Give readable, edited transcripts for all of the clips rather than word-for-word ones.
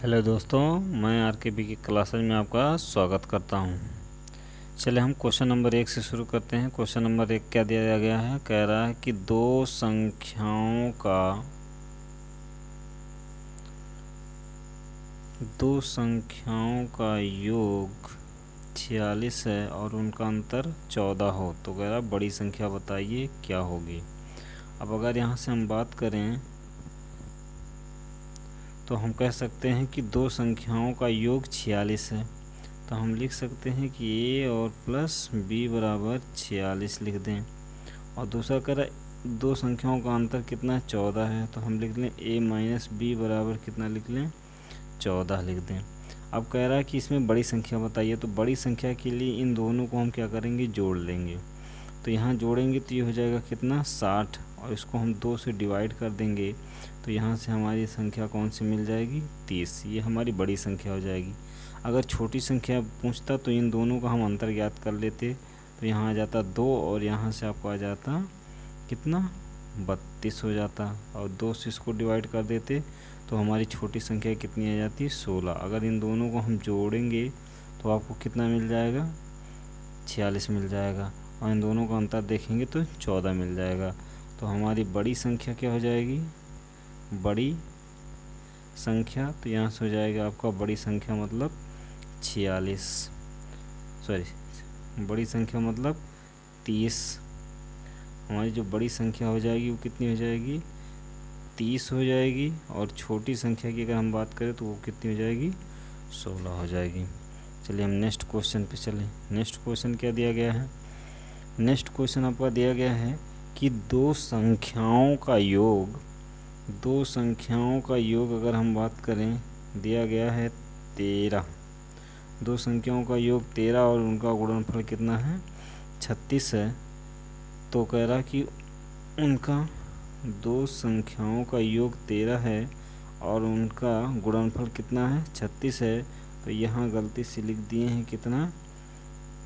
Hello दोस्तों, मैं RKB की क्लासेज में आपका स्वागत करता हूं। चलिए हम क्वेश्चन नंबर 1 से शुरू करते हैं। क्वेश्चन नंबर 1 क्या दिया गया है? कह रहा है कि दो संख्याओं का योग 46 है और उनका अंतर 14 हो, तो कह रहा बड़ी संख्या बताइए क्या होगी। अब अगर यहाँ से हम बात करें तो हम कह सकते हैं कि दो संख्याओं का योग 46 है, तो हम लिख सकते हैं कि a और प्लस b बराबर 46 लिख दें। और दूसरा कह रहा है दो संख्याओं का अंतर कितना है? 14 है, तो हम लिख लें a माइनस बी बराबर कितना लिख लें? 14 लिख दें। अब कह रहा है कि इसमें बड़ी संख्या बताइए, तो बड़ी संख्या के लिए इन दोनों को हम क्या करेंगे? जोड़ लेंगे। तो यहाँ जोड़ेंगे तो ये हो जाएगा कितना? 60, और इसको हम 2 से डिवाइड कर देंगे तो यहाँ से हमारी संख्या कौन सी मिल जाएगी? 30। ये हमारी बड़ी संख्या हो जाएगी। अगर छोटी संख्या पूछता तो इन दोनों का हम अंतर ज्ञात कर लेते, तो यहाँ आ जाता 2 और यहाँ से आपको आ जाता कितना? 32 हो जाता, और 2 से इसको डिवाइड कर देते तो हमारी छोटी संख्या कितनी आ जाती? 16। अगर इन दोनों को हम जोड़ेंगे तो आपको कितना मिल जाएगा? 46 मिल जाएगा, और इन दोनों का अंतर देखेंगे तो 14 मिल जाएगा। तो हमारी बड़ी संख्या क्या हो जाएगी? बड़ी संख्या, तो यहाँ से हो जाएगा आपका बड़ी संख्या मतलब 46, सॉरी बड़ी संख्या मतलब 30। हमारी जो बड़ी संख्या हो जाएगी वो कितनी हो जाएगी? 30 हो जाएगी, और छोटी संख्या की अगर हम बात करें तो वो कितनी हो जाएगी? 16 हो जाएगी। चलिए हम नेक्स्ट क्वेश्चन पे चलें। नेक्स्ट क्वेश्चन क्या दिया गया है? नेक्स्ट क्वेश्चन आपका दिया गया है कि दो संख्याओं का योग अगर हम बात करें, दिया गया है 13। दो संख्याओं का योग 13 और उनका गुणनफल कितना है? 36 है। तो कह रहा कि उनका दो संख्याओं का योग 13 है और उनका गुणनफल कितना है? 36 है। तो यहाँ गलती से लिख दिए हैं कितना?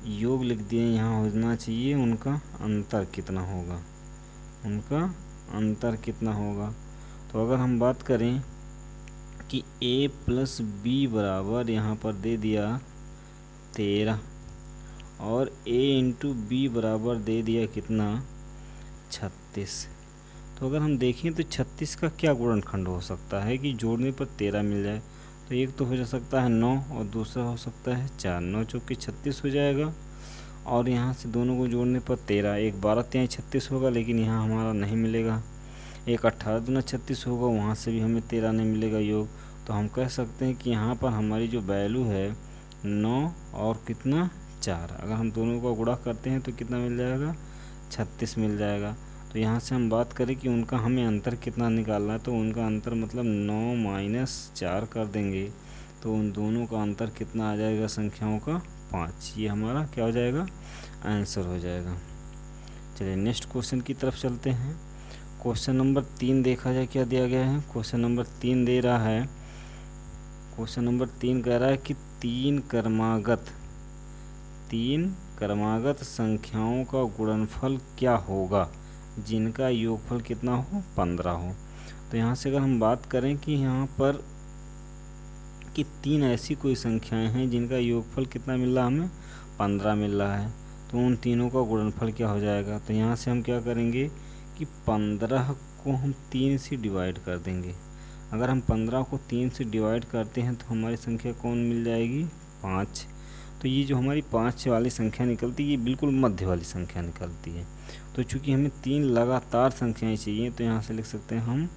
योग लिख दिए। यहाँ होना चाहिए उनका अंतर कितना होगा? उनका अंतर कितना होगा? तो अगर हम बात करें कि a प्लस बी बराबर यहाँ पर दे दिया 13 और a इंटू बी बराबर दे दिया कितना? 36। तो अगर हम देखें तो 36 का क्या गुणनखंड हो सकता है कि जोड़ने पर 13 मिल जाए? तो एक तो हो सकता है 9 और दूसरा हो सकता है 4। 9 चौके 36 हो जाएगा, और यहाँ से दोनों को जोड़ने पर 13, एक 12 तिहाई 36 होगा, लेकिन यहाँ हमारा नहीं मिलेगा। एक 18 दूना 36 होगा, वहाँ से भी हमें 13 नहीं मिलेगा योग। तो हम कह सकते हैं कि यहाँ पर हमारी जो वैल्यू है 9 और कितना? 4। अगर हम दोनों का गुणा करते हैं तो कितना मिल जाएगा? 36 मिल जाएगा। तो यहाँ से हम बात करें कि उनका हमें अंतर कितना निकालना है, तो उनका अंतर मतलब 9 माइनस 4 कर देंगे तो उन दोनों का अंतर कितना आ जाएगा? संख्याओं का 5। ये हमारा क्या हो जाएगा? आंसर हो जाएगा। चलिए नेक्स्ट क्वेश्चन की तरफ चलते हैं। क्वेश्चन नंबर 3 देखा जाए क्या दिया गया है। क्वेश्चन नंबर 3 दे रहा है, क्वेश्चन नंबर 3 कह रहा है कि तीन क्रमागत संख्याओं का गुणनफल क्या होगा जिनका योगफल कितना हो? 15 हो। तो यहाँ से अगर हम बात करें कि यहाँ पर कि 3 ऐसी कोई संख्याएं हैं जिनका योगफल कितना मिल रहा है? हमें 15 मिल रहा है। तो उन तीनों का गुणनफल क्या हो जाएगा? तो यहाँ से हम क्या करेंगे कि 15 को हम 3 से डिवाइड कर देंगे। अगर हम 15 को 3 से डिवाइड करते हैं तो हमारी संख्या कौन मिल जाएगी? 5। तो ये जो हमारी 5 वाली संख्या निकलती है ये बिल्कुल मध्य वाली संख्या निकलती है। तो चूँकि हमें 3 लगातार संख्याएं चाहिए, तो यहाँ से लिख सकते हैं हम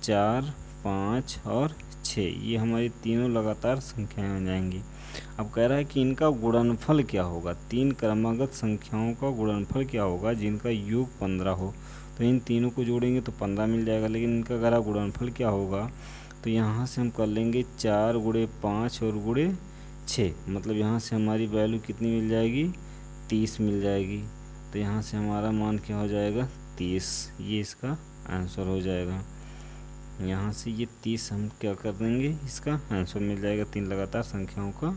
4, 5 और 6। ये हमारी तीनों लगातार संख्याएं हो जाएंगी। अब कह रहा है कि इनका गुणनफल क्या होगा? 3 क्रमागत संख्याओं का गुणनफल क्या होगा जिनका योग 15 हो? तो इन तीनों को जोड़ेंगे तो 15 मिल जाएगा, लेकिन इनका अगर गुणनफल क्या होगा तो यहाँ से हम कर लेंगे 4 गुणे 5 और गुणे 6, मतलब यहाँ से हमारी वैल्यू कितनी मिल जाएगी? 30 मिल जाएगी। तो यहाँ से हमारा मान क्या हो जाएगा? 30। ये इसका आंसर हो जाएगा। यहाँ से ये 30 हम क्या कर देंगे? इसका आंसर मिल जाएगा 3 लगातार संख्याओं का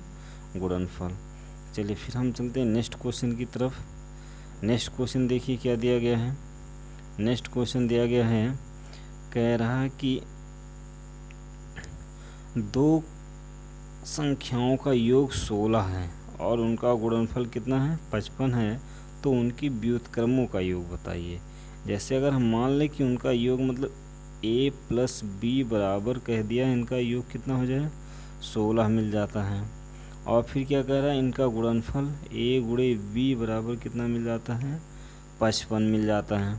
गुणनफल। चलिए फिर हम चलते हैं नेक्स्ट क्वेश्चन की तरफ। नेक्स्ट क्वेश्चन देखिए क्या दिया गया है। नेक्स्ट क्वेश्चन दिया गया है, कह रहा है कि दो संख्याओं का योग 16 है और उनका गुणनफल कितना है 55 है, तो उनकी व्युत्क्रमों का योग बताइए। जैसे अगर हम मान लें कि उनका योग मतलब a प्लस बी बराबर कह दिया, इनका योग कितना हो जाए 16 मिल जाता है। और फिर क्या कह रहा है, इनका गुणनफल a गुणे b बराबर कितना मिल जाता है 55 मिल जाता है।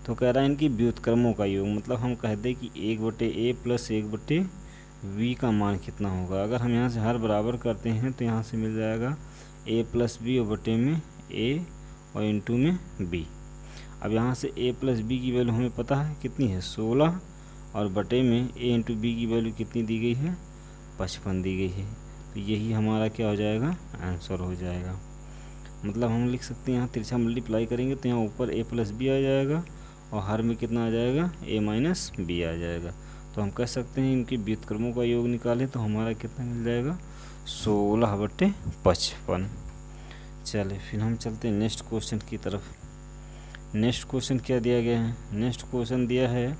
तो कह रहा है इनकी व्युत्क्रमों का योग, मतलब हम कह दें कि 1/a प्लस 1/b का मान कितना होगा। अगर हम यहाँ से हर बराबर करते हैं तो यहाँ से मिल जाएगा a प्लस बी और बटे में a और इंटू में b। अब यहाँ से a प्लस बी की वैल्यू हमें पता है कितनी है 16, और बटे में a इंटू बी की वैल्यू कितनी दी गई है 55 दी गई है। तो यही हमारा क्या हो जाएगा आंसर हो जाएगा। मतलब हम लिख सकते हैं यहाँ तिरछा मल्टीप्लाई करेंगे तो यहाँ ऊपर a प्लस बी आ जाएगा और हर में कितना आ जाएगा a माइनस बी आ जाएगा। तो हम कह सकते हैं इनके व्युत्क्रमों का योग निकालें तो हमारा कितना मिल जाएगा 16/55। चलिए फिर हम चलते हैं नेक्स्ट क्वेश्चन की तरफ। नेक्स्ट क्वेश्चन क्या दिया गया है, नेक्स्ट क्वेश्चन दिया है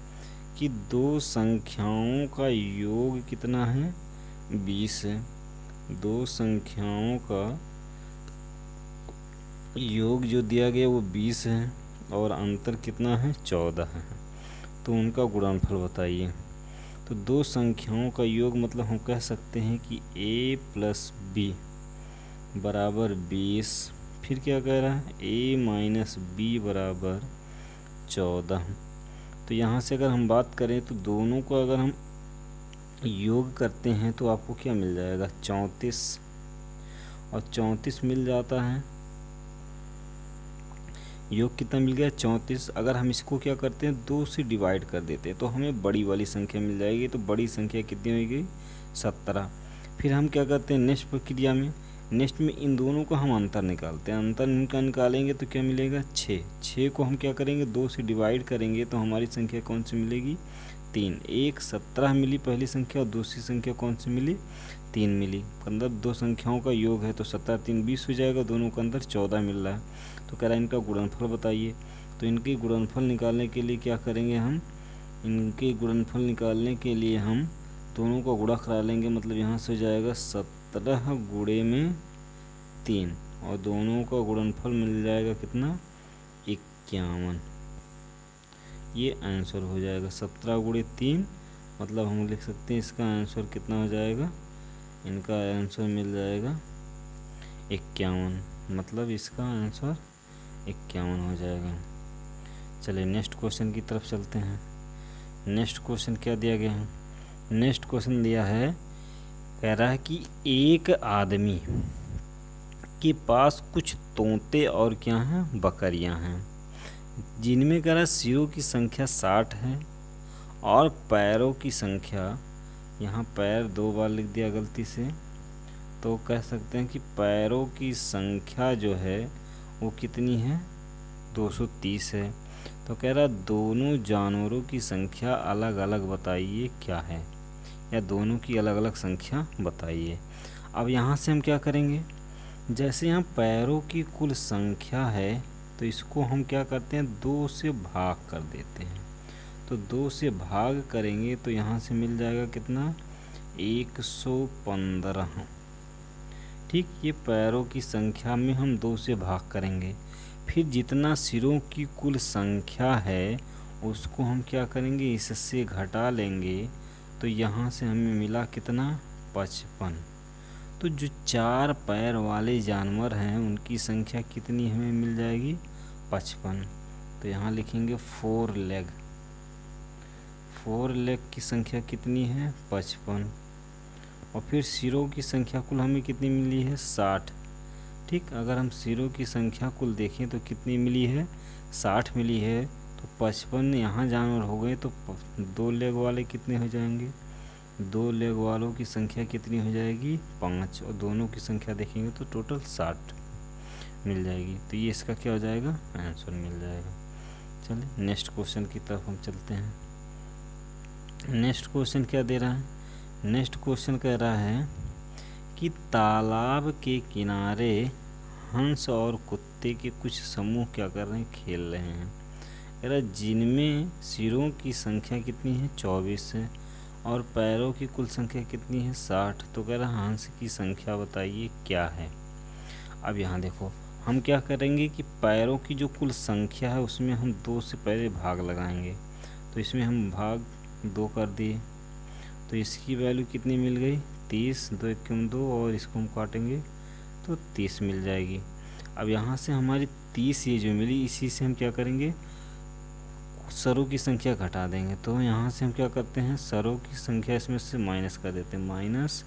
कि दो संख्याओं का योग कितना है 20 है। दो संख्याओं का योग जो दिया गया वो 20 है और अंतर कितना है 14 है, तो उनका गुणनफल बताइए। तो दो संख्याओं का योग मतलब हम कह सकते हैं कि a प्लस बी बराबर 20, फिर क्या कह रहा है a माइनस बी बराबर 14। तो यहाँ से अगर हम बात करें तो दोनों को अगर हम योग करते हैं तो आपको क्या मिल जाएगा 34, और 34 मिल जाता है, योग कितना मिल गया 34। अगर हम इसको क्या करते हैं 2 से डिवाइड कर देते हैं तो हमें बड़ी वाली संख्या मिल जाएगी। तो बड़ी संख्या कितनी हो गई 17। फिर हम क्या करते हैं नेक्स्ट प्रक्रिया में, नेक्स्ट में इन दोनों का हम अंतर निकालते हैं। अंतर इनका निकालेंगे तो क्या मिलेगा 6 को हम क्या करेंगे 2 से डिवाइड करेंगे तो हमारी संख्या कौन सी मिलेगी 3। एक 17 मिली पहली संख्या और दूसरी संख्या कौन सी मिली 3 मिली। अंदर दो संख्याओं का योग है तो 17 3 20 हो जाएगा, दोनों का अंदर 14 मिल रहा है। तो कह रहा है इनका गुणनफल बताइए। तो इनके गुणनफल निकालने के लिए क्या करेंगे हम, इनके गुणनफल निकालने के लिए हम दोनों का गुणा करा लेंगे। मतलब यहाँ से हो जाएगा 17 गुणे में 3 और दोनों का गुणनफल मिल जाएगा कितना 51। ये आंसर हो जाएगा 17 गुणे 3, मतलब हम लिख सकते हैं इसका आंसर कितना हो जाएगा, इनका आंसर मिल जाएगा 51, मतलब इसका आंसर 51 हो जाएगा। चलिए नेक्स्ट क्वेश्चन की तरफ चलते हैं। नेक्स्ट क्वेश्चन क्या दिया गया है, नेक्स्ट क्वेश्चन दिया है, कह रहा है कि एक आदमी के पास कुछ तोते और क्या हैं बकरियां हैं, जिनमें कह रहा है सिरों की संख्या 60 है और पैरों की संख्या, यहाँ पैर 2 बार लिख दिया गलती से, तो कह सकते हैं कि पैरों की संख्या जो है वो कितनी है 230 है। तो कह रहा दोनों जानवरों की संख्या अलग अलग बताइए क्या है, या दोनों की अलग अलग संख्या बताइए। अब यहाँ से हम क्या करेंगे, जैसे यहाँ पैरों की कुल संख्या है तो इसको हम क्या करते हैं 2 से भाग कर देते हैं। तो 2 से भाग करेंगे तो यहाँ से मिल जाएगा कितना 115। ठीक, ये पैरों की संख्या में हम 2 से भाग करेंगे। फिर जितना सिरों की कुल संख्या है उसको हम क्या करेंगे इससे घटा लेंगे, तो यहाँ से हमें मिला कितना 55। तो जो 4 पैर वाले जानवर हैं उनकी संख्या कितनी हमें मिल जाएगी 55। तो यहाँ लिखेंगे 4 लेग, 4 लेग की संख्या कितनी है 55। और फिर सिरों की संख्या कुल हमें कितनी मिली है 60। ठीक, अगर हम सिरों की संख्या कुल देखें तो कितनी मिली है 60 मिली है। तो 55 यहाँ जानवर हो गए तो 2 लेग वाले कितने हो जाएंगे, 2 लेग वालों की संख्या कितनी हो जाएगी 5, और दोनों की संख्या देखेंगे तो टोटल 60 मिल जाएगी। तो ये इसका क्या हो जाएगा आंसर मिल जाएगा। चलिए नेक्स्ट क्वेश्चन की तरफ हम चलते हैं। नेक्स्ट क्वेश्चन क्या दे रहा है, नेक्स्ट क्वेश्चन कह रहा है कि तालाब के किनारे हंस और कुत्ते के कुछ समूह क्या कर रहे हैं खेल रहे हैं। कह रहा जिनमें सिरों की संख्या कितनी है 24 है और पैरों की कुल संख्या कितनी है 60। तो कह रहा हंस की संख्या बताइए क्या है। अब यहाँ देखो हम क्या करेंगे कि पैरों की जो कुल संख्या है उसमें हम 2 से पहले भाग लगाएंगे। तो इसमें हम भाग 2 कर दिए तो इसकी वैल्यू कितनी मिल गई 30, 2 एकम 2 और इसको हम काटेंगे तो 30 मिल जाएगी। अब यहाँ से हमारी 30 ये जो मिली इसी से हम क्या करेंगे सरों की संख्या घटा देंगे। तो यहाँ से हम क्या करते हैं सरों की संख्या इसमें से माइनस कर देते हैं। माइनस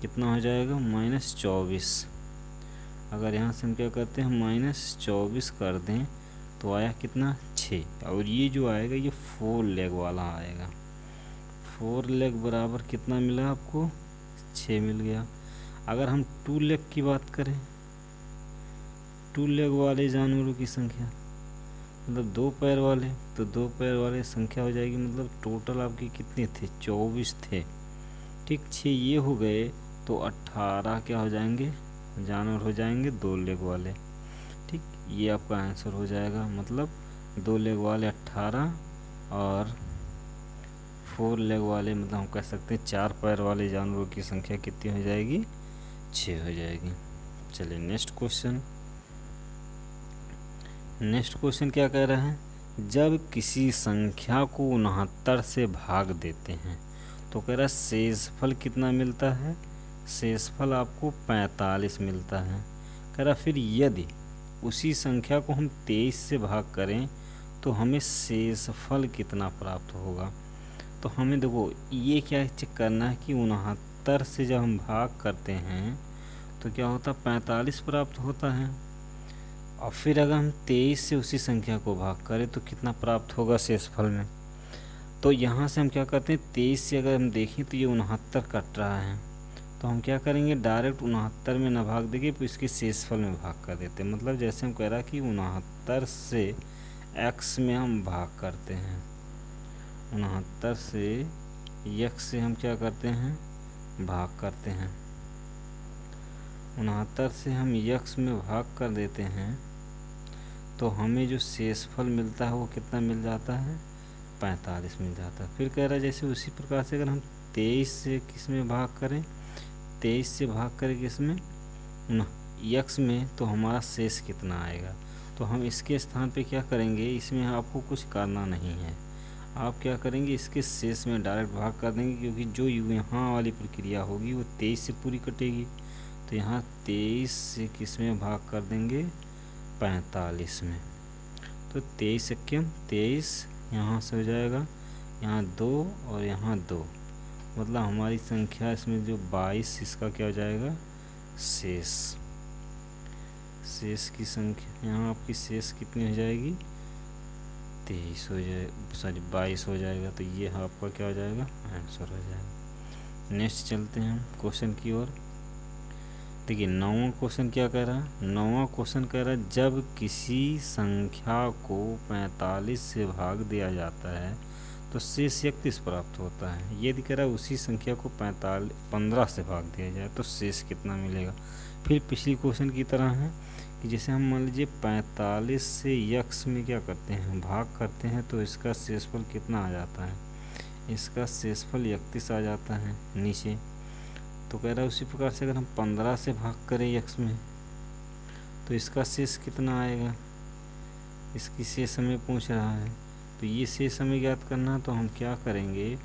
कितना हो जाएगा -24। अगर यहाँ से हम क्या करते हैं -24 कर दें तो आया कितना 6। और ये जो आएगा ये 4 लेग वाला आएगा। 4 लेग बराबर कितना मिला आपको 6 मिल गया। अगर हम 2 लेग की बात करें 2 लेग वाले जानवरों की संख्या मतलब 2 पैर वाले तो 2 पैर वाले संख्या हो जाएगी मतलब टोटल आपके कितने थे 24 थे। ठीक 6 ये हो गए तो 18 क्या हो जाएंगे जानवर हो जाएंगे 2 लेग वाले। ठीक ये आपका आंसर हो जाएगा मतलब 2 लेग वाले 18 और 4 लेग वाले मतलब हम कह सकते हैं 4 पैर वाले जानवरों की संख्या कितनी हो जाएगी 6 हो जाएगी। चलिए नेक्स्ट क्वेश्चन क्या कह रहा है जब किसी संख्या को 69 से भाग देते हैं तो कह रहा है शेषफल कितना मिलता है शेषफल आपको 45 मिलता है। कह रहा फिर यदि उसी संख्या को हम 23 से भाग करें तो हमें शेषफल कितना प्राप्त होगा। तो हमें देखो ये क्या चेक करना है कि 69 से जब हम भाग करते हैं तो क्या होता 45 प्राप्त होता है। और फिर अगर हम 23 से उसी संख्या को भाग करें तो कितना प्राप्त होगा शेषफल में। तो यहाँ से हम क्या करते हैं 23 से अगर हम देखें तो ये 69 कट रहा है तो हम क्या करेंगे डायरेक्ट 69 में ना भाग देंगे तो इसके शेषफल में भाग कर देते हैं। मतलब जैसे हम कह रहा कि 69 से x में हम भाग करते हैं 69 से x से हम क्या करते हैं भाग करते हैं 69 से हम x में भाग कर देते हैं तो हमें जो शेषफल मिलता है वो कितना मिल जाता है 45 मिल जाता है। फिर कह रहा है जैसे उसी प्रकार से अगर हम 23 से किस में भाग करें 23 से भाग करें किस में x में तो हमारा शेष कितना आएगा। तो हम इसके स्थान पे क्या करेंगे इसमें आपको कुछ करना नहीं है आप क्या करेंगे इसके शेष में डायरेक्ट भाग कर देंगे क्योंकि जो यहाँ वाली प्रक्रिया होगी वो 23 से पूरी कटेगी। तो यहाँ 23 से किस में भाग कर देंगे 45 में। तो 23 एक्यम 23 यहाँ से हो जाएगा यहाँ 2 और यहाँ 2 मतलब हमारी संख्या इसमें जो 22 इसका क्या हो जाएगा शेष की संख्या यहाँ आपकी शेष कितनी हो जाएगी 23 हो जाए 22 हो जाएगा। तो ये आपका क्या हो जाएगा आंसर हो जाएगा। नेक्स्ट चलते हैं हम क्वेश्चन की ओर। देखिए 9वां क्वेश्चन क्या कह रहा है 9वां क्वेश्चन कह रहा है जब किसी संख्या को 45 से भाग दिया जाता है तो शेष 31 प्राप्त होता है। यदि कह रहा है उसी संख्या को 15 से भाग दिया जाए तो शेष कितना मिलेगा। फिर पिछली क्वेश्चन की तरह है कि जैसे हम मान लीजिए 45 से x में क्या करते हैं भाग करते हैं तो इसका शेषफल कितना आ जाता है इसका शेषफल 31 आ जाता है नीचे। तो कह रहा है उसी प्रकार से अगर हम 15 से भाग करें x में तो इसका शेष कितना आएगा इसकी शेष हमें पूछ रहा है। तो ये शेष हमें ज्ञात करना है तो हम क्या करेंगे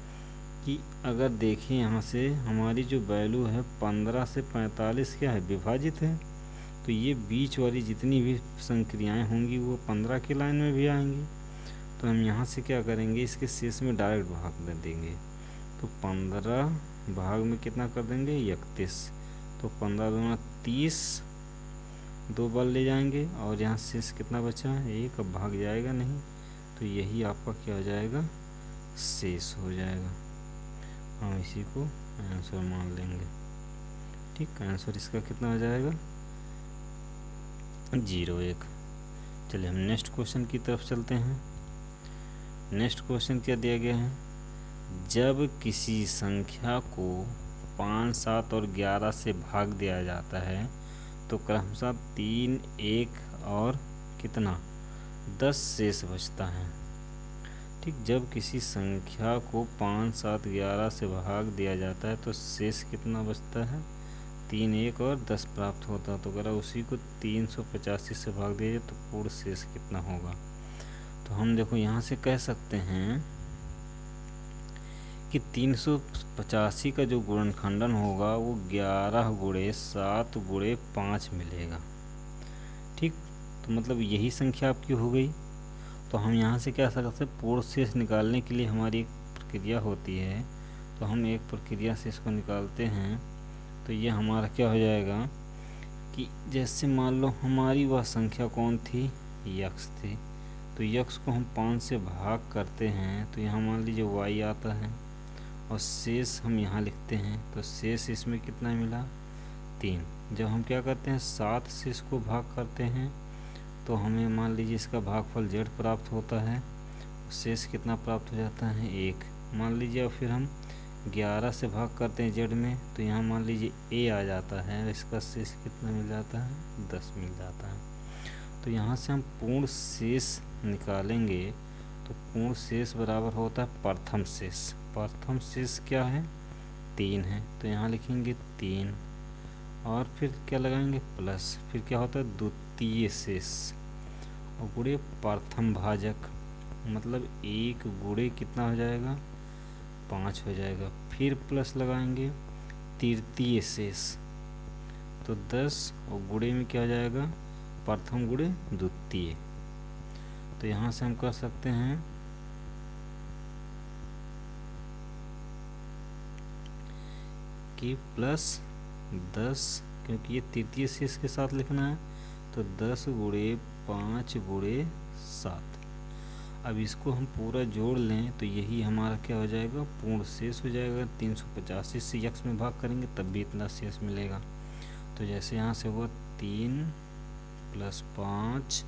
कि अगर देखें यहाँ से हमारी जो वैल्यू है 15 से 45 क्या है विभाजित है तो ये बीच वाली जितनी भी संक्रियाएं होंगी वो 15 की लाइन में भी आएंगी। तो हम यहाँ से क्या करेंगे इसके शेष में डायरेक्ट भाग दे देंगे। तो 15 भाग में कितना कर देंगे 31। तो 15 दूना 30 2 बार ले जाएंगे और यहाँ शेष कितना बचा एक अब भाग जाएगा नहीं तो यही आपका क्या हो जाएगा शेष हो जाएगा। हम इसी को आंसर मान लेंगे। ठीक आंसर इसका कितना हो जाएगा 01। चलिए हम नेक्स्ट क्वेश्चन की तरफ चलते हैं। नेक्स्ट क्वेश्चन क्या दिया गया है जब किसी संख्या को 5, 7 और 11 से भाग दिया जाता है तो क्रमशः 3, 1 और कितना 10 शेष बचता है। ठीक, जब किसी संख्या को 5, 7, 11 से भाग दिया जाता है तो शेष कितना बचता है? 3, 1 और 10 प्राप्त होता है। तो अगर उसी को 385 से भाग दिया जाए तो पूर्ण शेष कितना होगा? तो हम देखो यहाँ से कह सकते हैं कि 385 का जो गुणनखंडन होगा वो 11 गुणे 7 गुणे 5 मिलेगा। ठीक, तो मतलब यही संख्या आपकी हो गई। तो हम यहाँ से क्या सकते हैं, पूर्ण शेष निकालने के लिए हमारी एक प्रक्रिया होती है। तो हम एक प्रक्रिया से इसको निकालते हैं। तो ये हमारा क्या हो जाएगा कि जैसे मान लो हमारी वह संख्या कौन थी, यक्स थी। तो यक्स को हम 5 से भाग करते हैं तो यहाँ मान लीजिए वाई आता है और शेष हम यहाँ लिखते हैं। तो शेष इसमें कितना मिला? 3। जब हम क्या करते हैं 7 से इसको भाग करते हैं तो हमें मान लीजिए इसका भागफल z प्राप्त होता है। शेष कितना प्राप्त हो जाता है? 1 मान लीजिए। और फिर हम 11 से भाग करते हैं z में तो यहाँ मान लीजिए a आ जाता है। इसका शेष कितना मिल जाता है? 10 मिल जाता है। तो यहाँ से हम पूर्ण शेष निकालेंगे तो पूर्ण शेष बराबर होता है प्रथम शेष। प्रथम शेष क्या है? 3 है। तो यहाँ लिखेंगे 3 और फिर क्या लगाएंगे? प्लस। फिर क्या होता है? द्वितीय शेष और गुणे प्रथम भाजक, मतलब 1 गुणे कितना हो जाएगा? 5 हो जाएगा। फिर प्लस लगाएंगे तृतीय शेष तो 10 और गुणे में क्या हो जाएगा? प्रथम गुणे द्वितीय। तो यहाँ से हम कर सकते हैं कि प्लस 10, क्योंकि ये तृतीय शेष के साथ लिखना है तो 10 गुणे 5 गुणे 7। अब इसको हम पूरा जोड़ लें तो यही हमारा क्या हो जाएगा? पूर्ण शेष हो जाएगा। 385 से यक्स में भाग करेंगे तब भी इतना शेष मिलेगा। तो जैसे यहाँ से हुआ 3 + 5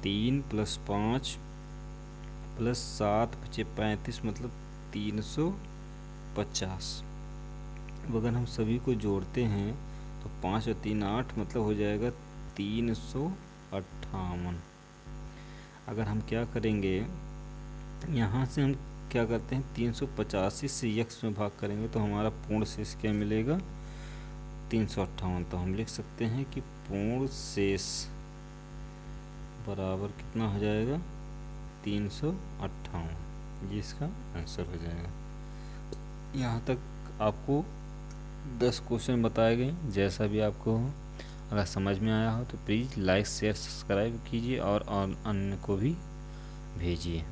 3 + 5 + 7 बचे 35, मतलब 350। अब अगर हम सभी को जोड़ते हैं तो 5 और 3 8, मतलब हो जाएगा 358। अगर हम क्या करेंगे यहाँ से हम क्या करते हैं 385 से यक्स में भाग करेंगे तो हमारा पूर्ण शेष क्या मिलेगा? 358। तो हम लिख सकते हैं कि पूर्ण शेष बराबर कितना हो जाएगा? 358। ये इसका आंसर हो जाएगा। यहाँ तक आपको 10 क्वेश्चन बताए गए। जैसा भी आपको हो, अगर समझ में आया हो तो प्लीज़ लाइक शेयर सब्सक्राइब कीजिए और अन्य को भी भेजिए।